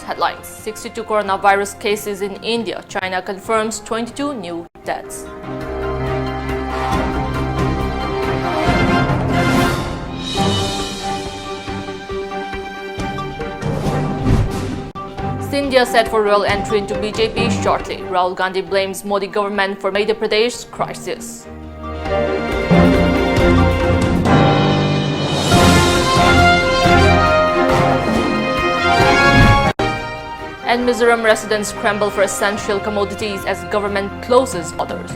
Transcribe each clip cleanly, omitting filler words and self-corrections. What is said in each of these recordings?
headlines. 62 coronavirus cases in India. China confirms 22 new deaths. India set for royal entry into BJP shortly. Rahul Gandhi blames Modi government for Madhya Pradesh crisis. And Mizoram residents scramble for essential commodities as government closes borders.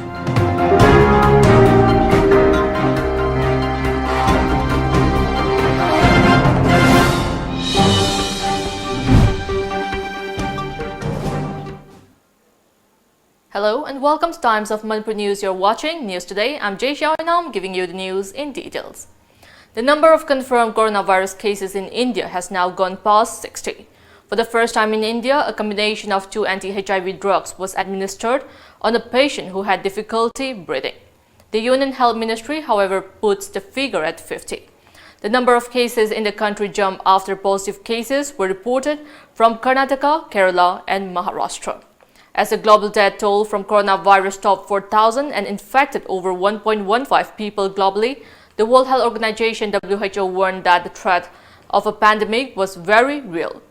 Hello and welcome to Times of Manipur News. You're watching News Today. I'm JESSIA and I'm giving you the news in details. The number of confirmed coronavirus cases in India has now gone past 60. For the first time in India, a combination of 2 anti-HIV drugs was administered on a patient who had difficulty breathing. The Union Health Ministry, however, puts the figure at 50. The number of cases in the country jumped after positive cases were reported from Karnataka, Kerala and Maharashtra. As the global death toll from coronavirus topped 4,000 and infected over 1.15 people globally, the World Health Organization WHO warned that the threat of a pandemic was very real.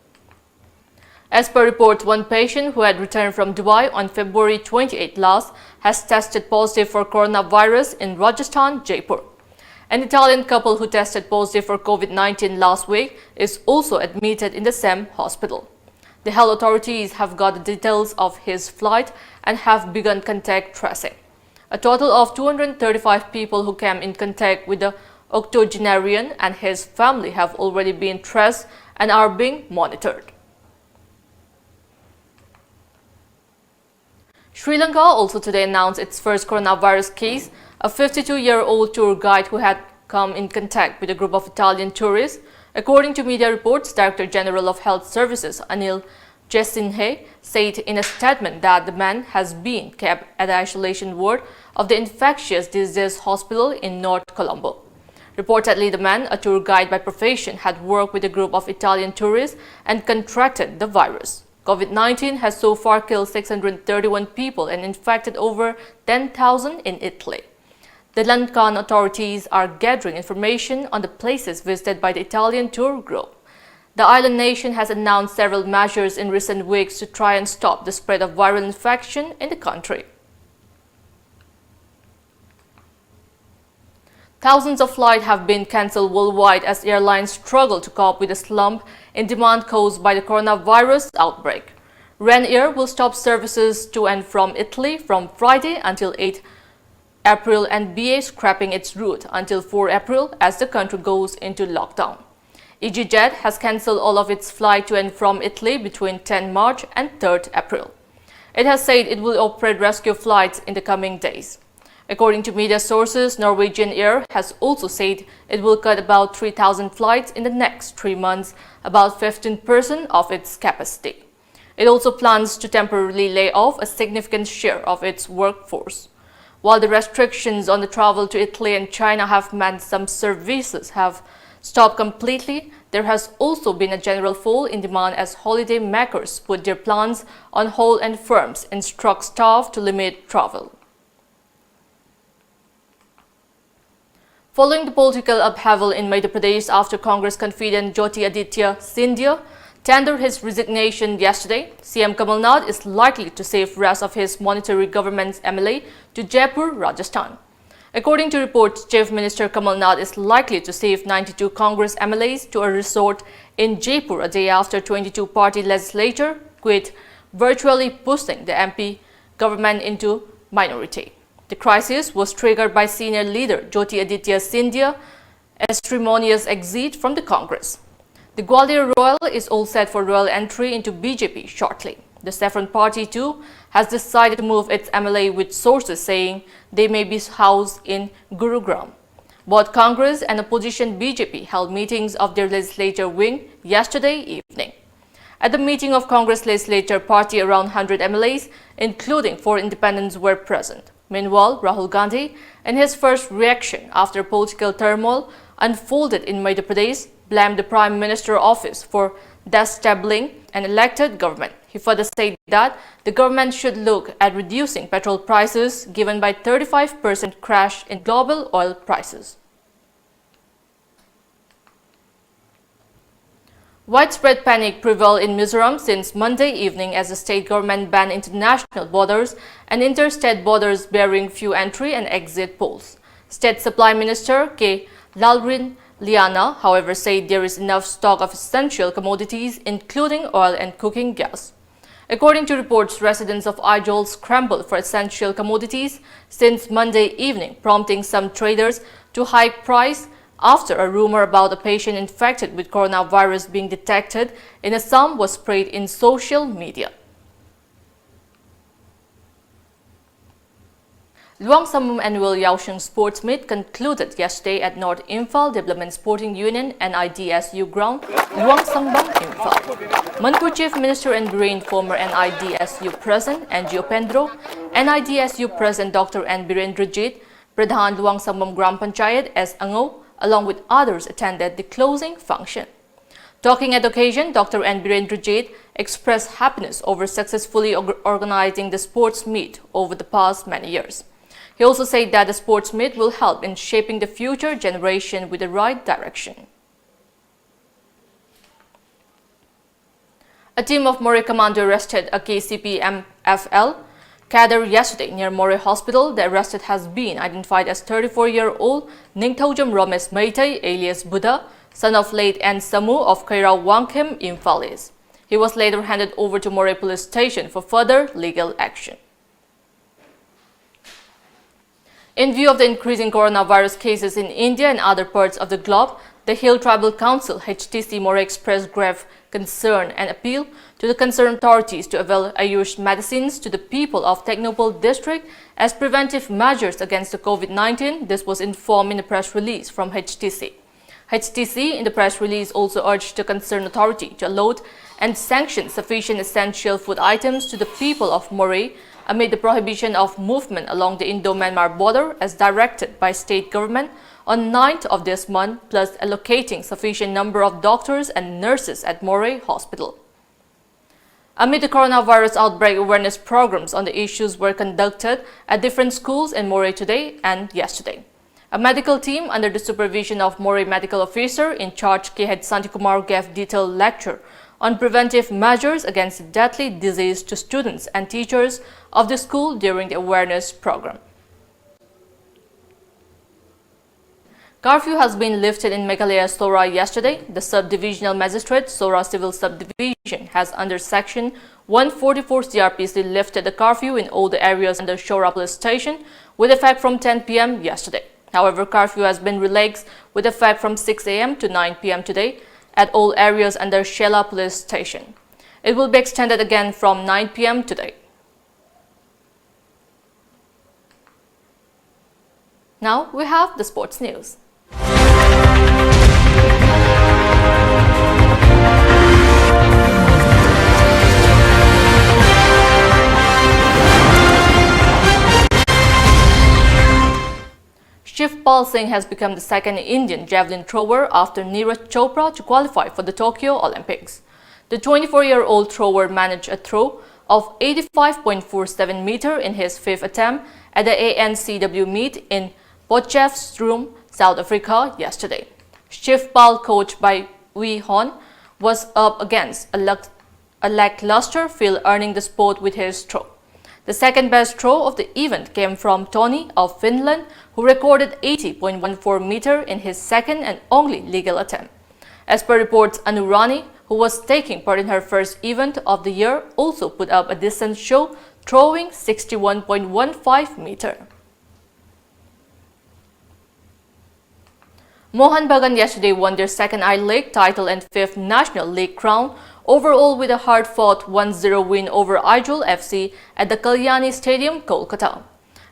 As per reports, one patient who had returned from Dubai on February 28 last has tested positive for coronavirus in Rajasthan, Jaipur. An Italian couple who tested positive for COVID-19 last week is also admitted in the same hospital. The health authorities have got the details of his flight and have begun contact tracing. A total of 235 people who came in contact with the octogenarian and his family have already been traced and are being monitored. Sri Lanka also today announced its first coronavirus case, a 52-year-old tour guide who had come in contact with a group of Italian tourists. According to media reports, Director General of Health Services Anil JESSIA said in a statement that the man has been kept at the isolation ward of the infectious disease hospital in North Colombo. Reportedly, the man, a tour guide by profession, had worked with a group of Italian tourists and contracted the virus. COVID-19 has so far killed 631 people and infected over 10,000 in Italy. The Lankan authorities are gathering information on the places visited by the Italian tour group. The island nation has announced several measures in recent weeks to try and stop the spread of viral infection in the country. Thousands of flights have been cancelled worldwide as airlines struggle to cope with a slump in demand caused by the coronavirus outbreak. Ryanair will stop services to and from Italy from Friday until 8 April and BA scrapping its route until 4 April as the country goes into lockdown. EasyJet has cancelled all of its flights to and from Italy between 10 March and 3 April. It has said it will operate rescue flights in the coming days. According to media sources, Norwegian Air has also said it will cut about 3,000 flights in the next 3 months, about 15% of its capacity. It also plans to temporarily lay off a significant share of its workforce. While the restrictions on the travel to Italy and China have meant some services have stopped completely, there has also been a general fall in demand as holiday makers put their plans on hold and firms instruct staff to limit travel. Following the political upheaval in Madhya Pradesh after Congress confidant Jyotiraditya Scindia tendered his resignation yesterday, CM Kamal Nath is likely to shift rest of his monetary government's MLA to Jaipur, Rajasthan. According to reports, Chief Minister Kamal Nath is likely to shift 92 Congress MLAs to a resort in Jaipur a day after 22-party legislature quit, virtually pushing the MP government into minority. The crisis was triggered by senior leader Jyotiraditya Scindia's acrimonious exit from the Congress. The Gwalior Royal is all set for royal entry into BJP shortly. The Saffron Party too has decided to move its MLA with sources saying they may be housed in Gurugram. Both Congress and opposition BJP held meetings of their legislature wing yesterday evening. At the meeting of Congress legislature party, around 100 MLAs, including 4 independents, were present. Meanwhile, Rahul Gandhi, in his first reaction after political turmoil unfolded in Madhya Pradesh, blamed the Prime Minister office for disabling an elected government. He further said that the government should look at reducing petrol prices given by 35% crash in global oil prices. Widespread panic prevailed in Mizoram since Monday evening as the state government banned international borders and interstate borders bearing few entry and exit polls. State Supply Minister K. Lalrin Liana, however, said there is enough stock of essential commodities, including oil and cooking gas. According to reports, residents of Aizawl scrambled for essential commodities since Monday evening, prompting some traders to hike price after a rumor about a patient infected with coronavirus being detected in Assam was spread in social media. Luang Sambam Annual Yaosheng Sports Meet concluded yesterday at North Imphal Development Sporting Union NIDSU ground, Luang Sambam, Imphal. Manipur Chief Minister and Biren, former NIDSU President N.G. Opendro, NIDSU President Dr. N. Birendrajit, Pradhan Luang Sambam Gram Panchayat S. Ango, along with others attended the closing function. Talking at the occasion, Dr. N. Birendrajit expressed happiness over successfully organizing the sports meet over the past many years. He also said that the sports meet will help in shaping the future generation with the right direction. A team of Moreh commando arrested a KCP MFL cadre yesterday near Moreh Hospital. The arrested has been identified as 34-year-old Ningthaujam Ramesh Maitai alias Buddha, son of late N. Samu of Kairao Wangkham, Imphal. He was later handed over to Moreh Police Station for further legal action. In view of the increasing coronavirus cases in India and other parts of the globe, the Hill Tribal Council HTC Moreh expressed grave concern and appeal to the concerned authorities to avail Ayush medicines to the people of Technopole district as preventive measures against the COVID-19. This was informed in a press release from HTC. HTC in the press release also urged the concerned authority to allot and sanction sufficient essential food items to the people of Moreh amid the prohibition of movement along the Indo-Myanmar border as directed by state government on 9th of this month, plus allocating sufficient number of doctors and nurses at Moreh Hospital. Amid the coronavirus outbreak, awareness programs on the issues were conducted at different schools in Moreh today and yesterday. A medical team under the supervision of Moreh Medical Officer in charge K. Santikumar gave detailed lecture on preventive measures against the deadly disease to students and teachers of the school during the awareness program. Curfew has been lifted in Meghalaya Sora yesterday. The Subdivisional Magistrate Sora Civil Subdivision has under Section 144 CRPC lifted the curfew in all the areas under Sora Police Station with effect from 10 p.m. yesterday. However, curfew has been relaxed with effect from 6 a.m. to 9 p.m. today at all areas under Shela Police Station. It will be extended again from 9 p.m. today. Now we have the sports news. Shivpal Singh has become the second Indian javelin thrower after Neeraj Chopra to qualify for the Tokyo Olympics. The 24-year-old thrower managed a throw of 85.47 meters in his fifth attempt at the ANCW meet in Potchefstroom, South Africa yesterday. Shivpal, coached by Wee Hon, was up against a lackluster field, earning the spot with his throw. The second best throw of the event came from Tony of Finland, who recorded 80.14 meters in his second and only legal attempt. As per reports, Anu Rani, who was taking part in her first event of the year, also put up a decent show, throwing 61.15 meters. Mohan Bagan yesterday won their second I-League title and fifth National League crown, overall with a hard-fought 1-0 win over Aizawl FC at the Kalyani Stadium, Kolkata.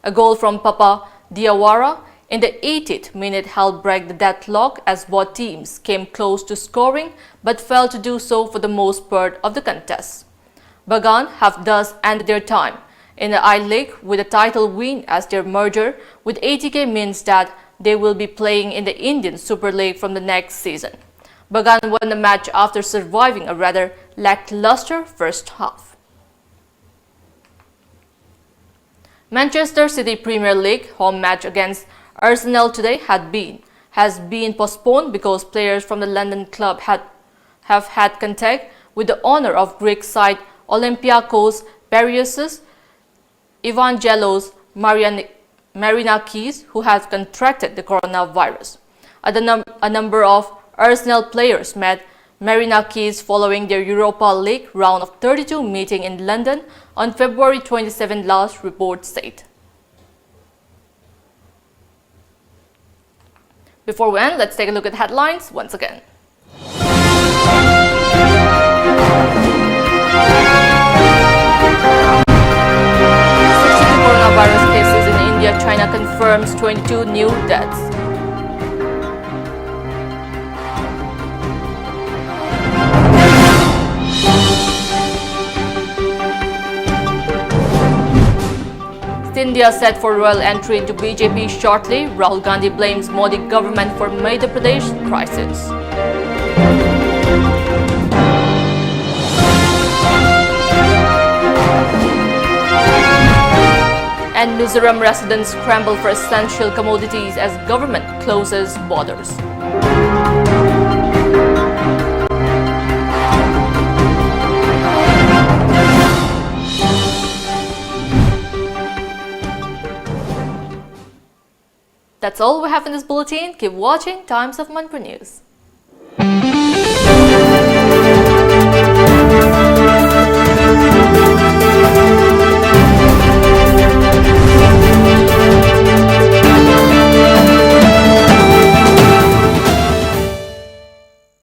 A goal from Papa Diawara in the 80th minute helped break the deadlock as both teams came close to scoring but failed to do so for the most part of the contest. Bagan have thus ended their time in the I-League with a title win, as their merger with ATK means that they will be playing in the Indian Super League from the next season. Bagan won the match after surviving a rather lackluster first half. Manchester City Premier League home match against Arsenal today has been postponed because players from the London club have had contact with the owner of Greek side Olympiakos Piraeus, Evangelos Marinakis, who has contracted the coronavirus. A number of Arsenal players met Marinakis following their Europa League round of 32 meeting in London on February 27, last report said. Before we end, let's take a look at headlines once again. 62 coronavirus cases in India. China confirms 22 new deaths. India set for royal entry into BJP shortly. Rahul Gandhi blames Modi government for Madhya Pradesh crisis. And Mizoram residents scramble for essential commodities as government closes borders. That's all we have in this bulletin. Keep watching Times of Manipur News.